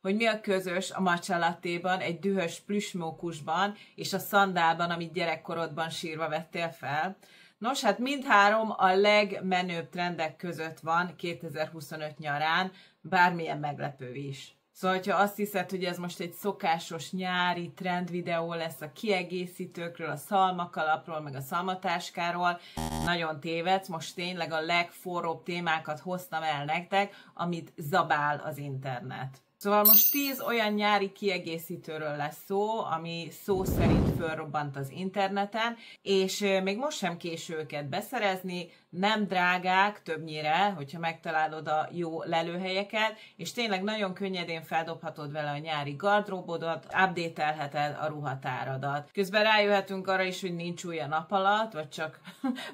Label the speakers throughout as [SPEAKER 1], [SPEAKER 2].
[SPEAKER 1] hogy mi a közös a matcha lattéban, egy dühös plüsmókusban és a szandálban, amit gyerekkorodban sírva vettél fel. Nos, hát mindhárom a legmenőbb trendek között van 2025 nyarán, bármilyen meglepő is. Szóval, ha azt hiszed, hogy ez most egy szokásos nyári trend videó lesz a kiegészítőkről, a szalmakalapról, meg a szalmatáskáról, nagyon tévedsz, most tényleg a legforróbb témákat hoztam el nektek, amit zabál az internet. Szóval most 10 olyan nyári kiegészítőről lesz szó, ami szó szerint fölrobbant az interneten, és még most sem késő őket beszerezni, nem drágák többnyire, hogyha megtalálod a jó lelőhelyeket, és tényleg nagyon könnyedén feldobhatod vele a nyári gardróbodat, update-elheted a ruhatáradat. Közben rájöhetünk arra is, hogy nincs új a nap alatt, vagy csak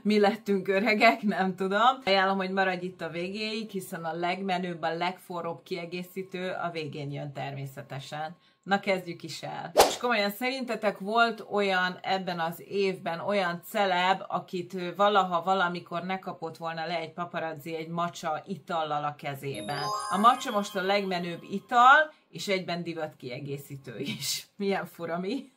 [SPEAKER 1] mi lettünk öregek, nem tudom. Ajánlom, hogy maradj itt a végéig, hiszen a legmenőbb, a legforróbb kiegészítő a végén jön természetesen. Na, kezdjük is el. És komolyan, szerintetek volt olyan ebben az évben, olyan celeb, akit valaha valamikor ne kapott volna le egy paparazzi egy matcha itallal a kezében? A matcha most a legmenőbb ital, és egyben divat kiegészítő is. Milyen fura, mi?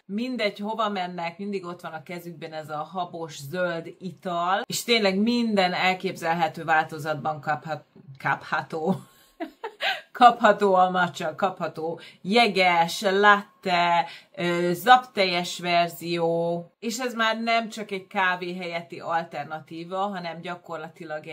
[SPEAKER 1] Mindegy, hova mennek, mindig ott van a kezükben ez a habos, zöld ital, és tényleg minden elképzelhető változatban kapható a matcha, kapható jeges, latte, zaptejes verzió, és ez már nem csak egy kávé helyetti alternatíva, hanem gyakorlatilag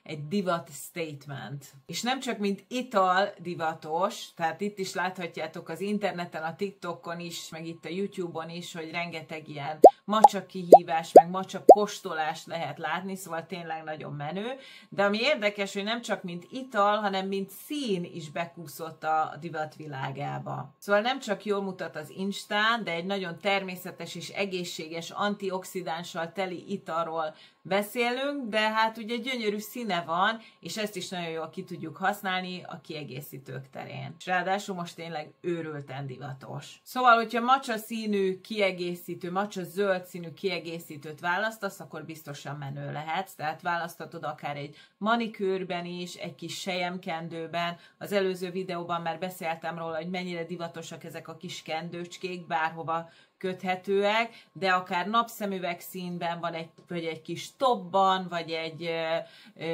[SPEAKER 1] egy divat statement. És nem csak mint ital divatos, tehát itt is láthatjátok az interneten, a TikTokon is, meg itt a YouTube-on is, hogy rengeteg ilyen matcha kihívás, meg matcha kóstolás lehet látni, szóval tényleg nagyon menő. De ami érdekes, hogy nem csak mint ital, hanem mint szín is bekúszott a divat világába. Szóval nem csak jól mutat az Instán, de egy nagyon természetes és egészséges antioxidánssal teli italról beszélünk, de hát ugye gyönyörű színe van, és ezt is nagyon jól ki tudjuk használni a kiegészítők terén. És ráadásul most tényleg őrülten divatos. Szóval, hogyha matcha színű kiegészítő, matcha zöld színű kiegészítőt választasz, akkor biztosan menő lehetsz, tehát választhatod akár egy manikűrben is, egy kis selyemkendőben. Az előző videóban már beszéltem róla, hogy mennyire divatosak ezek a kis kendőcskék, bárhova köthetőek, de akár napszemüveg színben van vagy egy kis topban, vagy egy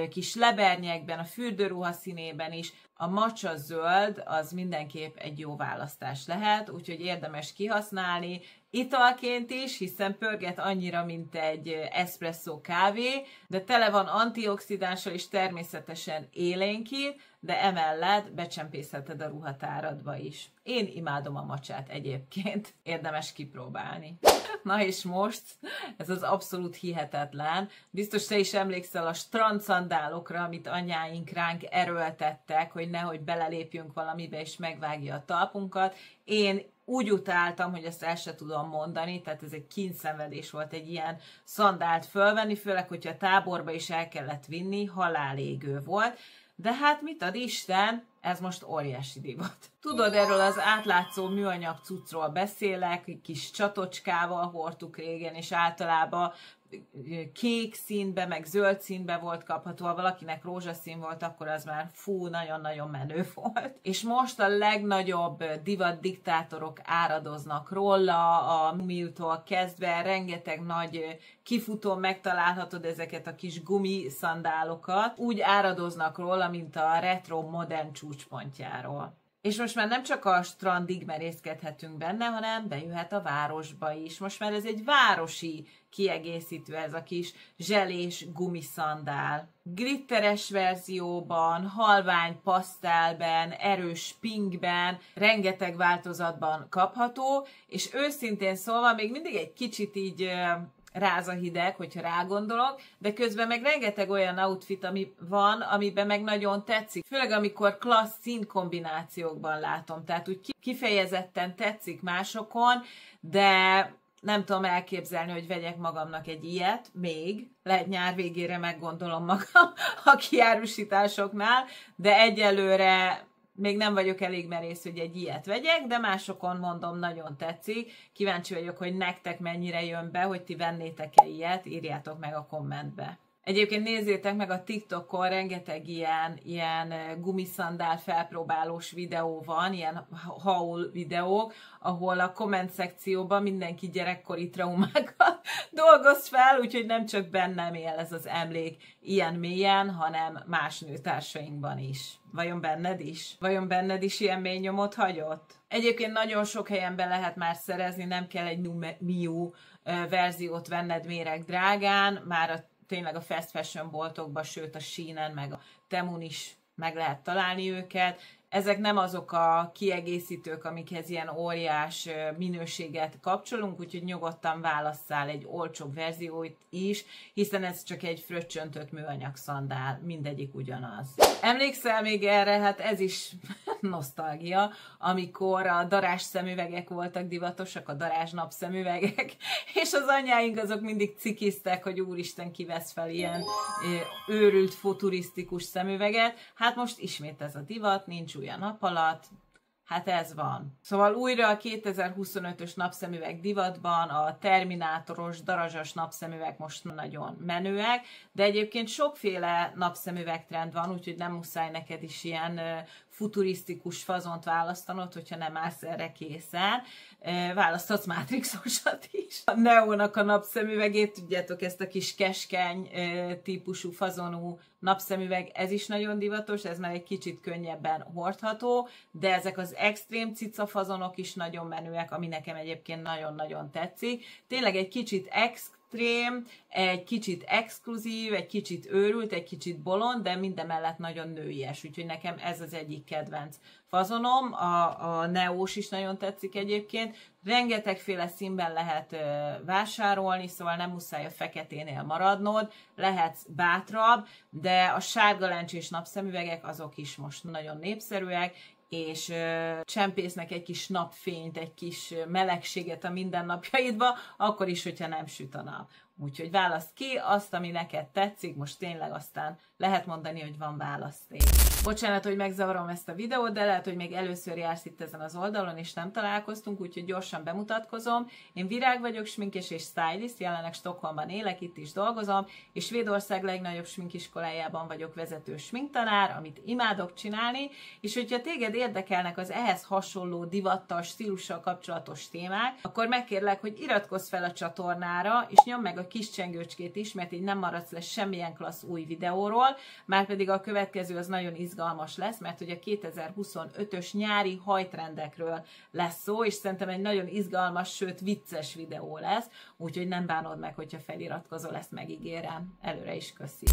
[SPEAKER 1] kis lebernyekben, a fürdőruha színében is. A matcha zöld az mindenképp egy jó választás lehet, úgyhogy érdemes kihasználni, italként is, hiszen pörget annyira, mint egy espresszó kávé, de tele van antioxidánssal és természetesen élénkít, de emellett becsempészheted a ruhatáradba is. Én imádom a matchát egyébként, érdemes kipróbálni. Na és most, ez az abszolút hihetetlen. Biztos te is emlékszel a strandszandálokra, amit anyáink ránk erőltettek, hogy nehogy belelépjünk valamibe és megvágja a talpunkat. Én úgy utáltam, hogy ezt el se tudom mondani, tehát ez egy kínszenvedés volt egy ilyen szandált fölvenni, főleg, hogyha táborba is el kellett vinni, halálégő volt. De hát mit ad Isten, ez most óriási divat. Tudod, erről az átlátszó műanyag cuccról beszélek, kis csatocskával hordtuk régen, és általában kék színbe, meg zöld színbe volt kapható, ha valakinek rózsaszín volt, akkor az már fú, nagyon-nagyon menő volt. És most a legnagyobb divat diktátorok áradoznak róla, a Miutól kezdve rengeteg nagy kifutón megtalálhatod ezeket a kis gumiszandálokat, úgy áradoznak róla, mint a retro modern csúcspontjáról. És most már nem csak a strandig merészkedhetünk benne, hanem bejöhet a városba is. Most már ez egy városi kiegészítő, ez a kis zselés gumiszandál. Glitteres verzióban, halvány pasztelben, erős pinkben, rengeteg változatban kapható, és őszintén szólva még mindig egy kicsit így ráz a hideg, hogyha rágondolok, de közben meg rengeteg olyan outfit, ami van, amiben meg nagyon tetszik. Főleg amikor klassz színkombinációkban látom, tehát úgy kifejezetten tetszik másokon, de nem tudom elképzelni, hogy vegyek magamnak egy ilyet, még, lehet nyár végére meggondolom magam a kiárusításoknál, de egyelőre még nem vagyok elég merész, hogy egy ilyet vegyek, de másokon mondom, nagyon tetszik. Kíváncsi vagyok, hogy nektek mennyire jön be, hogy ti vennétek-e ilyet, írjátok meg a kommentbe. Egyébként nézzétek meg a TikTokon, rengeteg ilyen gumiszandál felpróbálós videó van, ilyen haul videók, ahol a komment szekcióban mindenki gyerekkori traumákat dolgoz fel, úgyhogy nem csak bennem él ez az emlék ilyen mélyen, hanem más nőtársainkban is. Vajon benned is? Vajon benned is ilyen mély nyomot hagyott? Egyébként nagyon sok helyen be lehet már szerezni, nem kell egy Miu verziót venned méreg drágán, már tényleg a fast fashion boltokban, sőt a Sheinen meg a Temun is meg lehet találni őket. Ezek nem azok a kiegészítők, amikhez ilyen óriás minőséget kapcsolunk, úgyhogy nyugodtan válasszál egy olcsóbb verziót is, hiszen ez csak egy fröccsöntött műanyag szandál, mindegyik ugyanaz. Emlékszel még erre? Hát ez is nosztalgia, amikor a darázs szemüvegek voltak divatosak, a darázs napszemüvegek, és az anyáink azok mindig cikiztek, hogy úristen, kivesz fel ilyen őrült futurisztikus szemüveget. Hát most ismét ez a divat, nincs új a nap alatt, hát ez van. Szóval újra a 2025-ös napszemüveg divatban, a terminátoros, darazsas napszemüveg most nagyon menőek, de egyébként sokféle napszemüvegtrend van, úgyhogy nem muszáj neked is ilyen futurisztikus fazont választanod, hogyha nem állsz erre készen. Választhatsz Matrixosat is. A Neónak a napszemüvegét, tudjátok, ezt a kis keskeny típusú fazonú napszemüveg, ez is nagyon divatos, ez már egy kicsit könnyebben hordható, de ezek az extrém cica fazonok is nagyon menőek, ami nekem egyébként nagyon-nagyon tetszik. Tényleg egy kicsit extrém, egy kicsit exkluzív, egy kicsit őrült, egy kicsit bolond, de mindemellett nagyon nőies, úgyhogy nekem ez az egyik kedvenc fazonom. A Neós is nagyon tetszik egyébként. Rengetegféle színben lehet vásárolni, szóval nem muszáj a feketénél maradnod, lehetsz bátrabb, de a sárga lencsés napszemüvegek azok is most nagyon népszerűek, és csempésznek egy kis napfényt, egy kis melegséget a mindennapjaidba, akkor is, hogyha nem süt a nap. Úgyhogy válaszd ki azt, ami neked tetszik, most tényleg aztán lehet mondani, hogy van választék. Bocsánat, hogy megzavarom ezt a videót, de lehet, hogy még először jársz itt ezen az oldalon, és nem találkoztunk, úgyhogy gyorsan bemutatkozom. Én Virág vagyok, sminkes és stylist, jelenleg Stockholmban élek, itt is dolgozom, és Svédország legnagyobb sminkiskolájában vagyok vezető sminktanár, amit imádok csinálni, és hogyha téged érdekelnek az ehhez hasonló divattal, stílussal kapcsolatos témák, akkor megkérlek, hogy iratkozz fel a csatornára, és nyomd meg a kis csengőcskét is, mert így nem maradsz le semmilyen klassz új videóról, márpedig a következő az nagyon izgalmas lesz, mert hogy a 2025-ös nyári hajtrendekről lesz szó, és szerintem egy nagyon izgalmas, sőt vicces videó lesz, úgyhogy nem bánod meg, hogyha feliratkozol, ezt megígérem. Előre is köszi.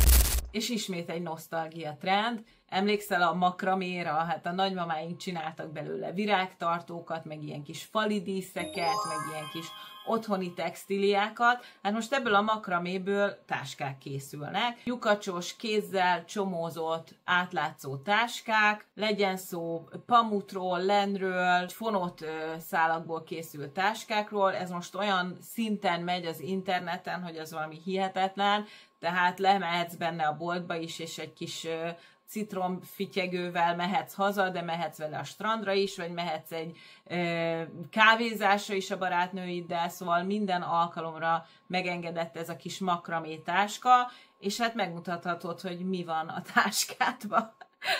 [SPEAKER 1] És ismét egy nosztalgia trend. Emlékszel a makraméra? Hát a nagymamáink csináltak belőle virágtartókat, meg ilyen kis falidíszeket, meg ilyen kis otthoni textíliákat. Hát most ebből a makraméből táskák készülnek. Lyukacsos, kézzel csomózott, átlátszó táskák, legyen szó pamutról, lenről, fonott szálakból készült táskákról. Ez most olyan szinten megy az interneten, hogy az valami hihetetlen, tehát lemehetsz benne a boltba is, és egy kis citromfityegővel mehetsz haza, de mehetsz vele a strandra is, vagy mehetsz egy kávézásra is a barátnőiddel, szóval minden alkalomra megengedett ez a kis makramé táska, és hát megmutathatod, hogy mi van a táskádban.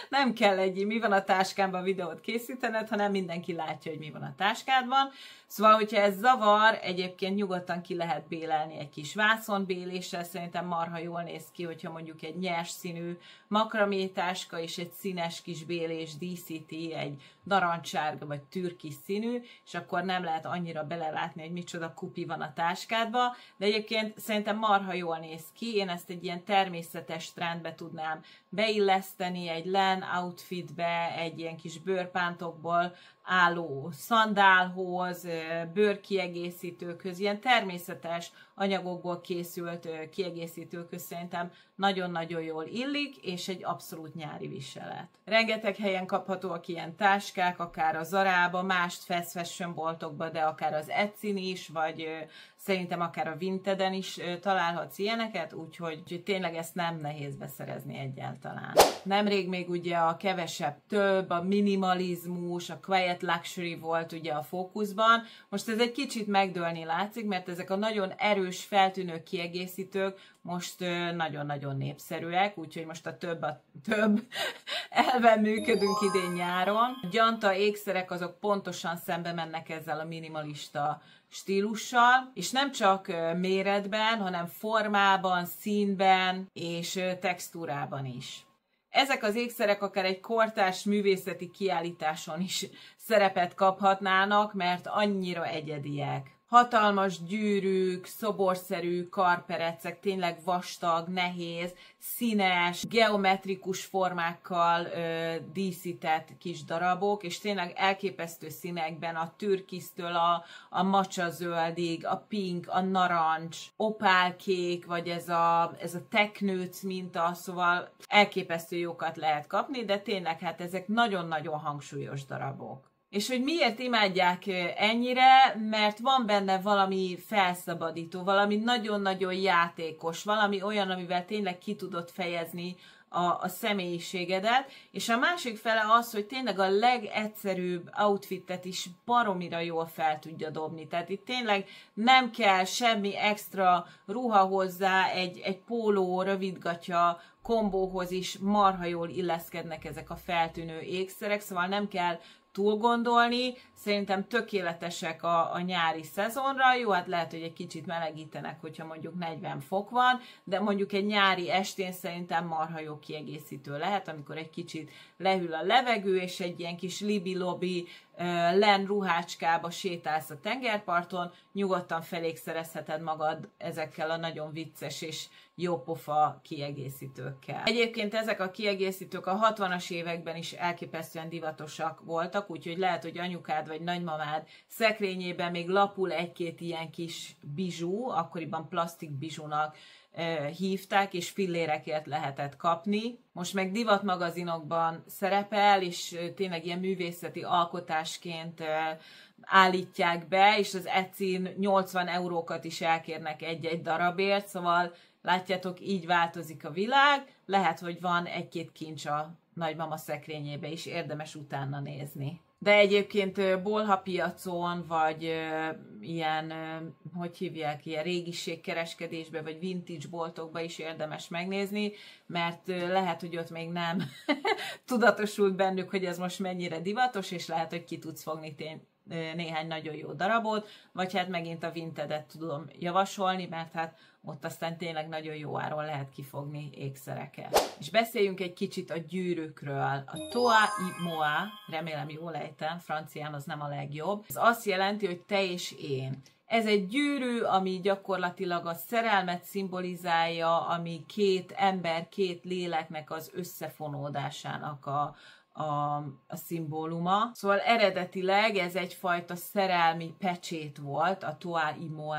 [SPEAKER 1] Nem kell egy mi van a táskámban videót készítened, hanem mindenki látja, hogy mi van a táskádban. Szóval, hogyha ez zavar, egyébként nyugodtan ki lehet bélelni egy kis vászonbéléssel, szerintem marha jól néz ki, hogyha mondjuk egy nyers színű makramé táska és egy színes kis bélés díszíti egy narancssárga vagy türkis színű, és akkor nem lehet annyira belelátni, hogy micsoda kupi van a táskádba, de egyébként szerintem marha jól néz ki, én ezt egy ilyen természetes trendbe tudnám beilleszteni, egy len outfitbe, egy ilyen kis bőrpántokból álló szandálhoz, bőrkiegészítőkhöz, ilyen természetes anyagokból készült kiegészítőkhöz szerintem nagyon-nagyon jól illik, és egy abszolút nyári viselet. Rengeteg helyen kaphatóak ilyen táskák, akár a Zarába, más fast fashion boltokba, de akár az Etsin is, vagy szerintem akár a Vinteden is találhatsz ilyeneket, úgyhogy tényleg ezt nem nehéz beszerezni egyáltalán. Nemrég még ugye a kevesebb több, a minimalizmus, a quiet luxury volt ugye a fókuszban. Most ez egy kicsit megdőlni látszik, mert ezek a nagyon erős, feltűnő kiegészítők most nagyon-nagyon népszerűek, úgyhogy most a több elven működünk idén nyáron. A gyanta ékszerek azok pontosan szembe mennek ezzel a minimalista stílussal, és nem csak méretben, hanem formában, színben és textúrában is. Ezek az ékszerek akár egy kortárs művészeti kiállításon is szerepet kaphatnának, mert annyira egyediek. Hatalmas gyűrűk, szoborszerű karperecek, tényleg vastag, nehéz, színes, geometrikus formákkal díszített kis darabok, és tényleg elképesztő színekben, a türkisztől a macsazöldig, a pink, a narancs, opálkék, vagy ez a teknőc minta, szóval elképesztő jókat lehet kapni, de tényleg hát ezek nagyon-nagyon hangsúlyos darabok. És hogy miért imádják ennyire? Mert van benne valami felszabadító, valami nagyon-nagyon játékos, valami olyan, amivel tényleg ki tudod fejezni a személyiségedet, és a másik fele az, hogy tényleg a legegyszerűbb outfitet is baromira jól fel tudja dobni. Tehát itt tényleg nem kell semmi extra ruha hozzá, egy póló, rövidgatya kombóhoz is marha jól illeszkednek ezek a feltűnő ékszerek, szóval nem kell túl gondolni, szerintem tökéletesek a nyári szezonra, jó, hát lehet, hogy egy kicsit melegítenek, hogyha mondjuk 40 fok van, de mondjuk egy nyári estén szerintem marha jó kiegészítő lehet, amikor egy kicsit lehűl a levegő, és egy ilyen kis libi-lobi len ruhácskába sétálsz a tengerparton, nyugodtan felékszerezheted magad ezekkel a nagyon vicces és jópofa kiegészítőkkel. Egyébként ezek a kiegészítők a 60-as években is elképesztően divatosak voltak, úgyhogy lehet, hogy anyukád vagy nagymamád szekrényében még lapul egy-két ilyen kis bizsú, akkoriban plastik bizsúnak hívták, és fillérekért lehetett kapni. Most meg divatmagazinokban szerepel, és tényleg ilyen művészeti alkotásként állítják be, és az Etsy-n 80 eurókat is elkérnek egy-egy darabért, szóval látjátok, így változik a világ, lehet, hogy van egy-két kincs a nagymama szekrényébe is, érdemes utána nézni. De egyébként bolhapiacon, vagy ilyen, hogy hívják, ilyen régiségkereskedésbe, vagy vintage boltokba is érdemes megnézni, mert lehet, hogy ott még nem tudatosult bennük, hogy ez most mennyire divatos, és lehet, hogy ki tudsz fogni néhány nagyon jó darabot, vagy hát megint a Vintedet tudom javasolni, mert hát ott aztán tényleg nagyon jó áron lehet kifogni ékszereket. És beszéljünk egy kicsit a gyűrűkről. A Toi i moi, remélem jól ejtem, francián az nem a legjobb. Ez azt jelenti, hogy te és én. Ez egy gyűrű, ami gyakorlatilag a szerelmet szimbolizálja, ami két ember, két léleknek az összefonódásának a szimbóluma. Szóval eredetileg ez egyfajta szerelmi pecsét volt, a Toi i moi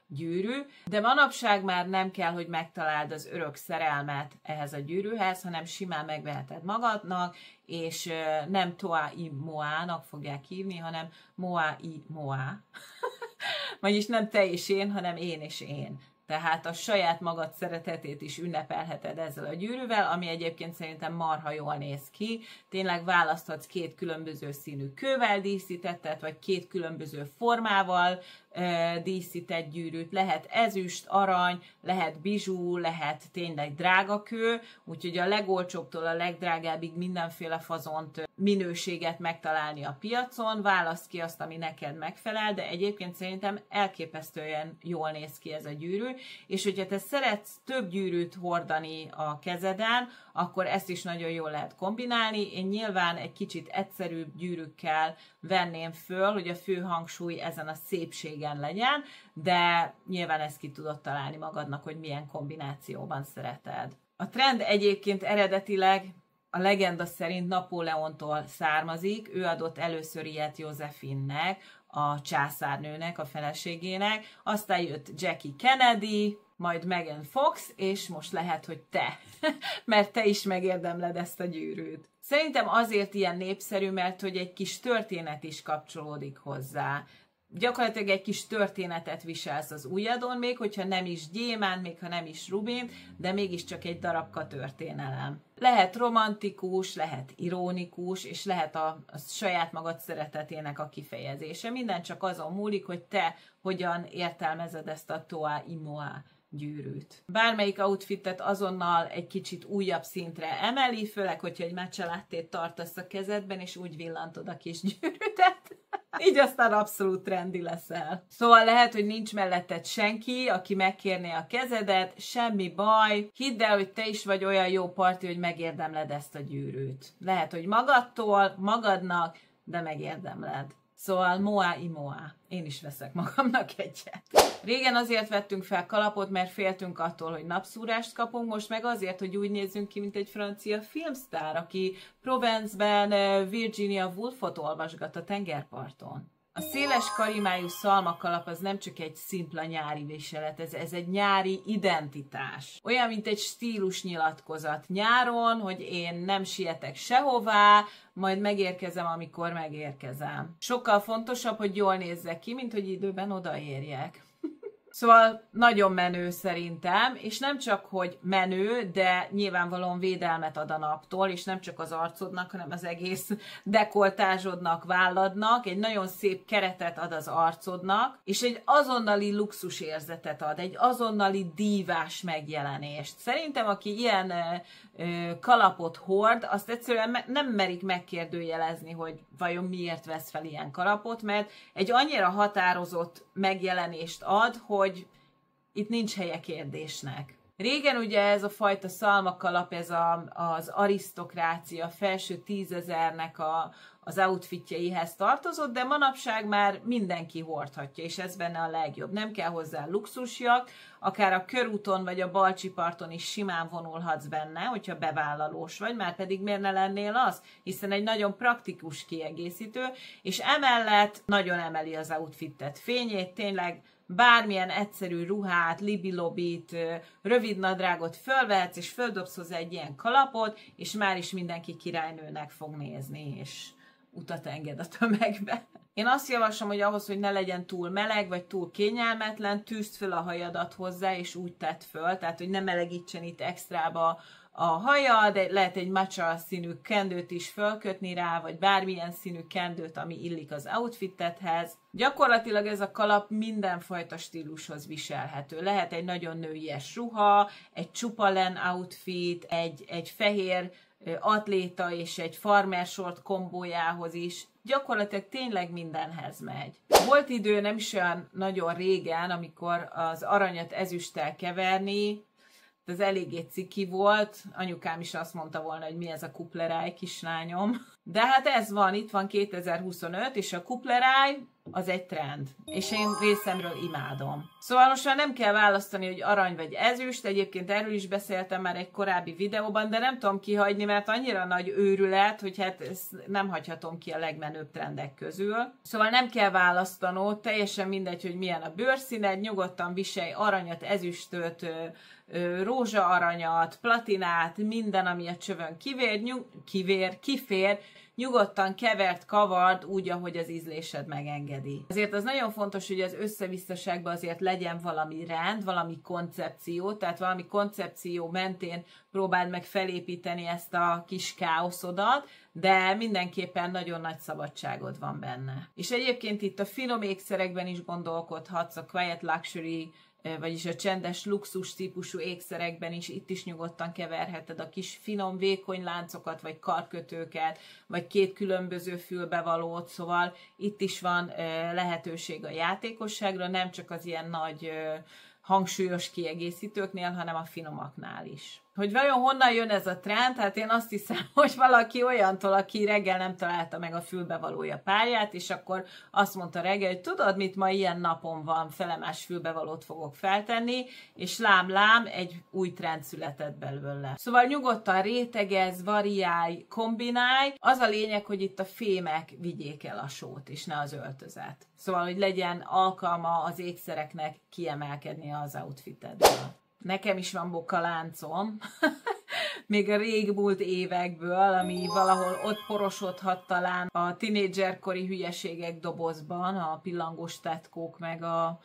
[SPEAKER 1] gyűrű, de manapság már nem kell, hogy megtaláld az örök szerelmet ehhez a gyűrűhez, hanem simán megveheted magadnak, és nem Toi i moi-nak fogják hívni, hanem moi i moi. Vagyis nem te és én, hanem én és én. Tehát a saját magad szeretetét is ünnepelheted ezzel a gyűrűvel, ami egyébként szerintem marha jól néz ki. Tényleg választhatsz két különböző színű kővel díszítettet, vagy két különböző formával díszített gyűrűt. Lehet ezüst, arany, lehet bizsú, lehet tényleg drága kő, úgyhogy a legolcsóbbtól a legdrágábbig mindenféle fazont, minőséget megtalálni a piacon, válaszd ki azt, ami neked megfelel, de egyébként szerintem elképesztően jól néz ki ez a gyűrű, és hogyha te szeretsz több gyűrűt hordani a kezeden, akkor ezt is nagyon jól lehet kombinálni. Én nyilván egy kicsit egyszerűbb gyűrűkkel venném föl, hogy a fő hangsúly ezen a szépségen legyen, de nyilván ezt ki tudod találni magadnak, hogy milyen kombinációban szereted. A trend egyébként eredetileg a legenda szerint Napóleontól származik, ő adott először ilyet Józsefinnek, a császárnőnek, a feleségének, aztán jött Jackie Kennedy, majd Megan Fox, és most lehet, hogy te, mert te is megérdemled ezt a gyűrűt. Szerintem azért ilyen népszerű, mert hogy egy kis történet is kapcsolódik hozzá. gyakorlatilag egy kis történetet viselsz az ujjadon, még hogyha nem is gyémánt, még ha nem is rubin, de mégiscsak egy darabka történelem. Lehet romantikus, lehet ironikus, és lehet a saját magad szeretetének a kifejezése. Minden csak azon múlik, hogy te hogyan értelmezed ezt a Toa Imoa gyűrűt. Bármelyik outfitet azonnal egy kicsit újabb szintre emeli, főleg, hogyha egy matcha lattét tartasz a kezedben, és úgy villantod a kis gyűrűdet. Így aztán abszolút trendi leszel. Szóval lehet, hogy nincs melletted senki, aki megkérné a kezedet, semmi baj. Hidd el, hogy te is vagy olyan jó parti, hogy megérdemled ezt a gyűrűt. Lehet, hogy magadtól, magadnak, de megérdemled. Szóval Moa Imoa. Én is veszek magamnak egyet. Régen azért vettünk fel kalapot, mert féltünk attól, hogy napszúrást kapunk, most meg azért, hogy úgy nézzünk ki, mint egy francia filmsztár, aki Provence-ben Virginia Woolfot olvasgat a tengerparton. A széles karimájú szalmakalap az nem csak egy szimpla nyári viselet, ez egy nyári identitás. Olyan, mint egy stílusnyilatkozat nyáron, hogy én nem sietek sehová, majd megérkezem, amikor megérkezem. Sokkal fontosabb, hogy jól nézzek ki, mint hogy időben odaérjek. Szóval nagyon menő szerintem, és nem csak, hogy menő, de nyilvánvalóan védelmet ad a naptól, és nem csak az arcodnak, hanem az egész dekoltázsodnak, válladnak, egy nagyon szép keretet ad az arcodnak, és egy azonnali luxus érzetet ad, egy azonnali dívás megjelenést. Szerintem, aki ilyen kalapot hord, azt egyszerűen nem merik megkérdőjelezni, hogy vajon miért vesz fel ilyen kalapot, mert egy annyira határozott megjelenést ad, hogy itt nincs helye kérdésnek. Régen ugye ez a fajta szalmakalap, ez az arisztokrácia felső 10 000-nek az outfitjeihez tartozott, de manapság már mindenki hordhatja, és ez benne a legjobb. Nem kell hozzá luxusjak, akár a körúton vagy a Balcsi-parton is simán vonulhatsz benne, hogyha bevállalós vagy, már pedig miért ne lennél az? Hiszen egy nagyon praktikus kiegészítő, és emellett nagyon emeli az outfitet fényét, tényleg bármilyen egyszerű ruhát, libilobit, rövid nadrágot fölvehetsz, és földobsz hozzá egy ilyen kalapot, és már is mindenki királynőnek fog nézni, és utat enged a tömegbe. Én azt javaslom, hogy ahhoz, hogy ne legyen túl meleg, vagy túl kényelmetlen, tűzd föl a hajadat hozzá, és úgy tedd föl, tehát, hogy ne melegítsen itt extrába a hajad, lehet egy matcha színű kendőt is fölkötni rá, vagy bármilyen színű kendőt, ami illik az outfitedhez. Gyakorlatilag ez a kalap mindenfajta stílushoz viselhető. Lehet egy nagyon nőies ruha, egy csupa len outfit, egy fehér atléta és egy farmershort kombójához is. Gyakorlatilag tényleg mindenhez megy. Volt idő nem is olyan nagyon régen, amikor az aranyat ezüsttel keverni, ez eléggé ciki volt, anyukám is azt mondta volna, hogy mi ez a kupleráj, kislányom. De hát ez van, itt van 2025, és a kupleráj az egy trend. És én részemről imádom. Szóval most már nem kell választani, hogy arany vagy ezüst, egyébként erről is beszéltem már egy korábbi videóban, de nem tudom kihagyni, mert annyira nagy őrület, hogy hát ezt nem hagyhatom ki a legmenőbb trendek közül. Szóval nem kell választanod, teljesen mindegy, hogy milyen a bőrszíned, nyugodtan viselj aranyat, ezüstöt, rózsaaranyat, platinát, minden, ami a csövön kifér, nyugodtan kevert, kavard úgy, ahogy az ízlésed megengedi. Ezért az nagyon fontos, hogy az összevisszaságban azért legyen valami rend, valami koncepció, tehát valami koncepció mentén próbáld meg felépíteni ezt a kis káoszodat, de mindenképpen nagyon nagy szabadságod van benne. És egyébként itt a finom ékszerekben is gondolkodhatsz, a quiet luxury, vagyis a csendes luxus típusú ékszerekben is, itt is nyugodtan keverheted a kis finom vékony láncokat, vagy karkötőket, vagy két különböző fülbevalót, szóval itt is van lehetőség a játékosságra, nem csak az ilyen nagy hangsúlyos kiegészítőknél, hanem a finomaknál is. Hogy vajon honnan jön ez a trend? Hát én azt hiszem, hogy valaki olyantól, aki reggel nem találta meg a fülbevalója párját, és akkor azt mondta reggel, hogy tudod mit, ma ilyen napon van, felemás fülbevalót fogok feltenni, és lám, egy új trend született belőle. Szóval nyugodtan rétegezz, variálj, kombinálj. Az a lényeg, hogy itt a fémek vigyék el a sót, és ne az öltözet. Szóval, hogy legyen alkalma az ékszereknek kiemelkedni az outfitedből. Nekem is van bokaláncom, még a régmúlt évekből, ami valahol ott porosodhat talán a tinédzserkori hülyeségek dobozban, a pillangós tetkók meg a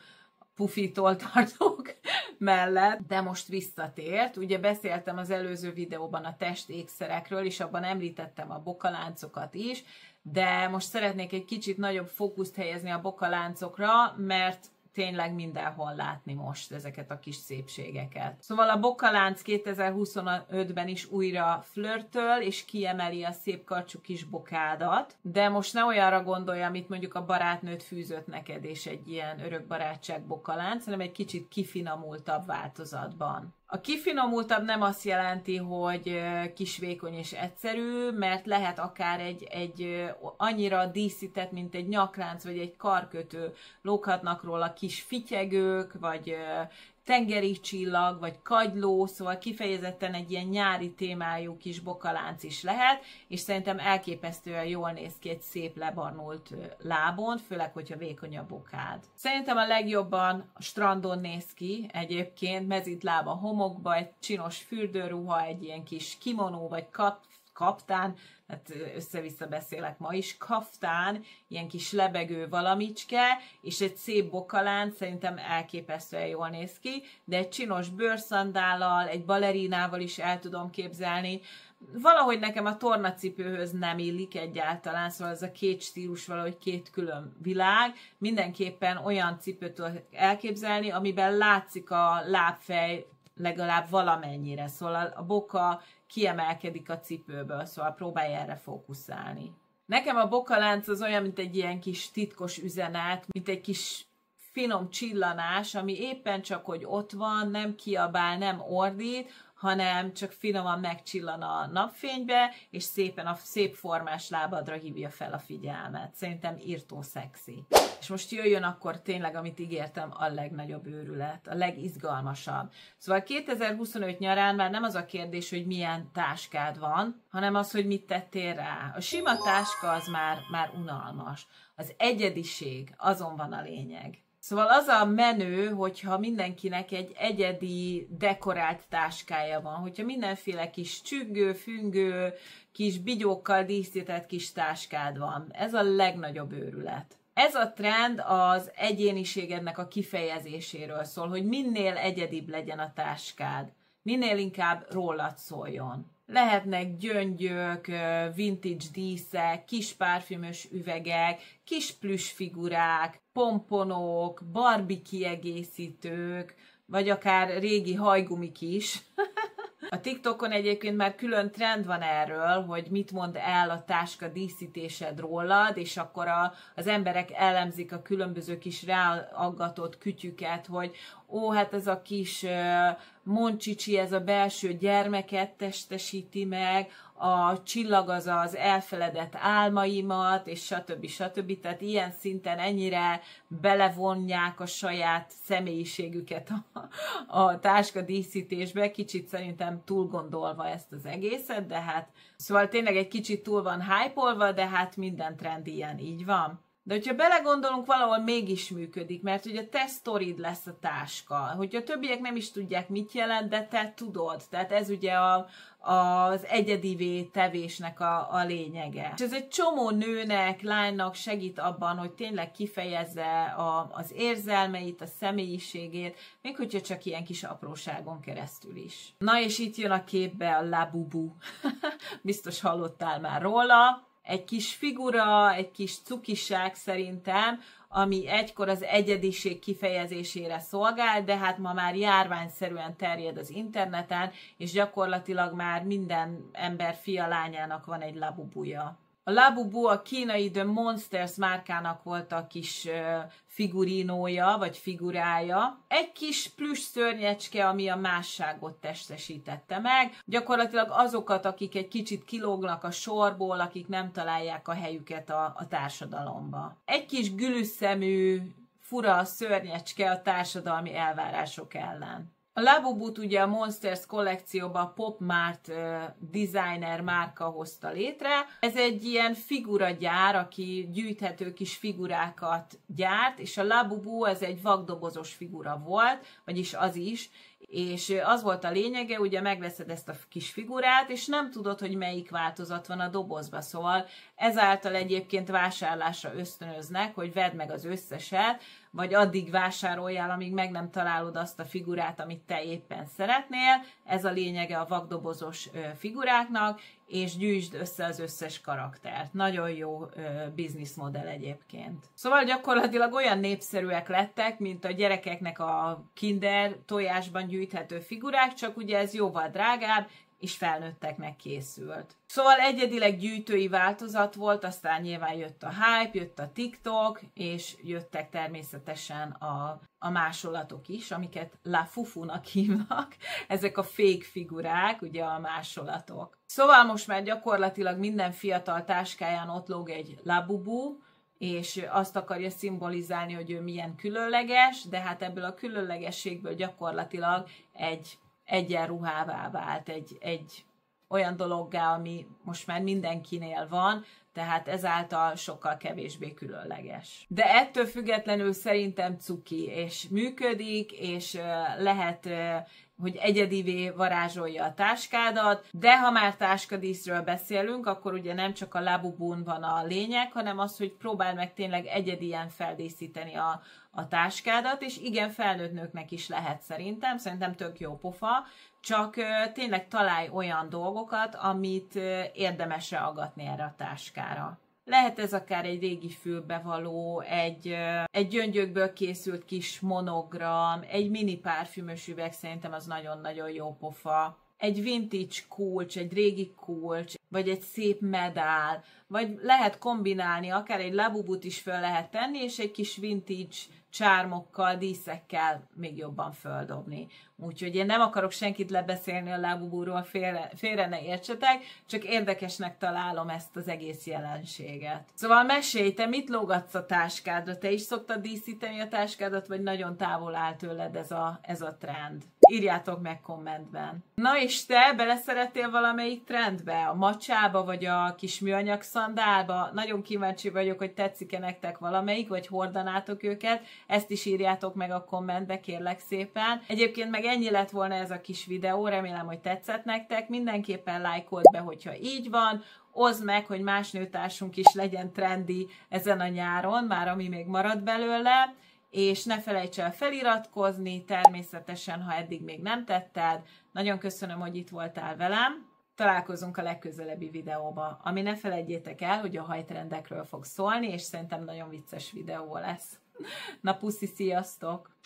[SPEAKER 1] pufitól tartók mellett, de most visszatért. Ugye beszéltem az előző videóban a testékszerekről, és abban említettem a bokaláncokat is, de most szeretnék egy kicsit nagyobb fókuszt helyezni a bokaláncokra, mert tényleg mindenhol látni most ezeket a kis szépségeket. Szóval a bokalánc 2025-ben is újra flörtöl, és kiemeli a szép karcsú kis bokádat, de most ne olyanra gondolja, amit mondjuk a barátnőd fűzött neked, és egy ilyen örökbarátság bokalánc, hanem egy kicsit kifinomultabb változatban. A kifinomultabb nem azt jelenti, hogy kis vékony és egyszerű, mert lehet akár egy annyira díszített, mint egy nyaklánc vagy egy karkötő, lóghatnak róla kis fityegők, vagy tengeri csillag, vagy kagyló, szóval kifejezetten egy ilyen nyári témájú kis bokalánc is lehet, és szerintem elképesztően jól néz ki egy szép lebarnult lábon, főleg, hogyha vékony a bokád. Szerintem a legjobban a strandon néz ki egyébként, mezitláb a homokba, egy csinos fürdőruha, egy ilyen kis kimonó, vagy kaftán, hát össze-vissza beszélek ma is, kaftán, ilyen kis lebegő valamicske, és egy szép bokalánc, szerintem elképesztően jól néz ki, de egy csinos bőrszandállal, egy balerinával is el tudom képzelni. Valahogy nekem a tornacipőhöz nem illik egyáltalán, szóval ez a két stílus valahogy két külön világ. Mindenképpen olyan cipőt tudok elképzelni, amiben látszik a lábfej legalább valamennyire, szóval a boka kiemelkedik a cipőből, szóval próbálj erre fókuszálni. Nekem a bokalánc az olyan, mint egy ilyen kis titkos üzenet, mint egy kis finom csillanás, ami éppen csak, hogy ott van, nem kiabál, nem ordít, hanem csak finoman megcsillan a napfénybe, és szépen a szép formás lábadra hívja fel a figyelmet. Szerintem írtó szexi. És most jöjjön akkor tényleg, amit ígértem, a legnagyobb őrület, a legizgalmasabb. Szóval 2025 nyarán már nem az a kérdés, hogy milyen táskád van, hanem az, hogy mit tettél rá. A sima táska az már unalmas. Az egyediség, azon van a lényeg. Szóval az a menő, hogyha mindenkinek egy egyedi dekorált táskája van, hogyha mindenféle kis csüggő, füngő, kis bigyókkal díszített kis táskád van. Ez a legnagyobb őrület. Ez a trend az egyéniségednek a kifejezéséről szól, hogy minél egyedibb legyen a táskád, minél inkább rólad szóljon. Lehetnek gyöngyök, vintage díszek, kis párfümös üvegek, kis plüss figurák, pomponok, Barbie kiegészítők, vagy akár régi hajgumik is. A TikTokon egyébként már külön trend van erről, hogy mit mond el a táska díszítésed rólad, és akkor az emberek elemzik a különböző kis ráaggatott kütyüket, hogy ó, hát ez a kis moncsicsi, ez a belső gyermeket testesíti meg, a csillag az elfeledett álmaimat, és stb. Stb. Tehát ilyen szinten ennyire belevonják a saját személyiségüket a táska díszítésbe, kicsit szerintem túl gondolva ezt az egészet, de hát szóval tényleg egy kicsit túl van hype-olva, de hát minden trend ilyen, így van. De hogyha belegondolunk, valahol mégis működik, mert ugye te sztorid lesz a táska. Hogyha a többiek nem is tudják, mit jelent, de te tudod. Tehát ez ugye az egyedivé tevésnek a lényege. És ez egy csomó nőnek, lánynak segít abban, hogy tényleg kifejezze az érzelmeit, a személyiségét, még hogyha csak ilyen kis apróságon keresztül is. Na és itt jön a képbe a Labubu. Biztos hallottál már róla. Egy kis figura, egy kis cukiság szerintem, ami egykor az egyediség kifejezésére szolgál, de hát ma már járványszerűen terjed az interneten, és gyakorlatilag már minden ember fia lányának van egy Labubuja. A Labubu a kínai The Monsters márkának volt a kis figurinója, vagy figurája. Egy kis plüss szörnyecske, ami a másságot testesítette meg. Gyakorlatilag azokat, akik egy kicsit kilógnak a sorból, akik nem találják a helyüket a társadalomba. Egy kis gülüsszemű, fura szörnyecske a társadalmi elvárások ellen. A Labubut ugye a Monsters kollekcióban a Pop Mart designer márka hozta létre. Ez egy ilyen figuragyár, aki gyűjthető kis figurákat gyárt, és a Labubu ez egy vakdobozos figura volt, vagyis az is, és az volt a lényege, ugye megveszed ezt a kis figurát, és nem tudod, hogy melyik változat van a dobozba, szóval ezáltal egyébként vásárlásra ösztönöznek, hogy vedd meg az összeset, vagy addig vásároljál, amíg meg nem találod azt a figurát, amit te éppen szeretnél. Ez a lényege a vakdobozos figuráknak, és gyűjtsd össze az összes karaktert. Nagyon jó bizniszmodell egyébként. Szóval gyakorlatilag olyan népszerűek lettek, mint a gyerekeknek a Kinder tojásban gyűjthető figurák, csak ugye ez jóval drágább, és felnőtteknek készült. Szóval egyedileg gyűjtői változat volt, aztán nyilván jött a hype, jött a TikTok, és jöttek természetesen a másolatok is, amiket La Fufu-nak hívnak. Ezek a fake figurák, ugye a másolatok. Szóval most már gyakorlatilag minden fiatal táskáján ott lóg egy Labubu, és azt akarja szimbolizálni, hogy ő milyen különleges, de hát ebből a különlegességből gyakorlatilag egy egyenruhává vált, egy olyan dologgá, ami most már mindenkinél van, tehát ezáltal sokkal kevésbé különleges. De ettől függetlenül szerintem cuki, és működik, és lehet, hogy egyedivé varázsolja a táskádat, de ha már táskadíszről beszélünk, akkor ugye nem csak a Labubun van a lényeg, hanem az, hogy próbáld meg tényleg egyedien feldíszíteni a táskádat, és igen, felnőtt nőknek is lehet szerintem tök jó pofa, csak tényleg találj olyan dolgokat, amit érdemes ragadni erre a táskára. Lehet ez akár egy régi fülbevaló, egy gyöngyökből készült kis monogram, egy mini párfümös üveg, szerintem az nagyon-nagyon jó pofa. Egy vintage kulcs, egy régi kulcs, vagy egy szép medál, vagy lehet kombinálni, akár egy Labubut is föl lehet tenni, és egy kis vintage csármokkal, díszekkel még jobban földobni. Úgyhogy én nem akarok senkit lebeszélni a Labuburól, félre ne értsetek, csak érdekesnek találom ezt az egész jelenséget. Szóval mesélj, te mit lógatsz a táskádra? Te is szoktad díszíteni a táskádat, vagy nagyon távol áll tőled ez a trend? Írjátok meg kommentben. Na és te beleszerettél valamelyik trendbe? A macsába, vagy a kis műanyag szandálba? Nagyon kíváncsi vagyok, hogy tetszik-e nektek valamelyik, vagy hordanátok őket. Ezt is írjátok meg a kommentbe, kérlek szépen. Egyébként meg ennyi lett volna ez a kis videó, remélem, hogy tetszett nektek. Mindenképpen lájkold be, hogyha így van. Oszd meg, hogy más nőtársunk is legyen trendi ezen a nyáron, már ami még marad belőle. És ne felejts el feliratkozni, természetesen, ha eddig még nem tetted. Nagyon köszönöm, hogy itt voltál velem. Találkozunk a legközelebbi videóba, ami ne felejtjétek el, hogy a hajtrendekről fog szólni, és szerintem nagyon vicces videó lesz. Na puszi, sziasztok!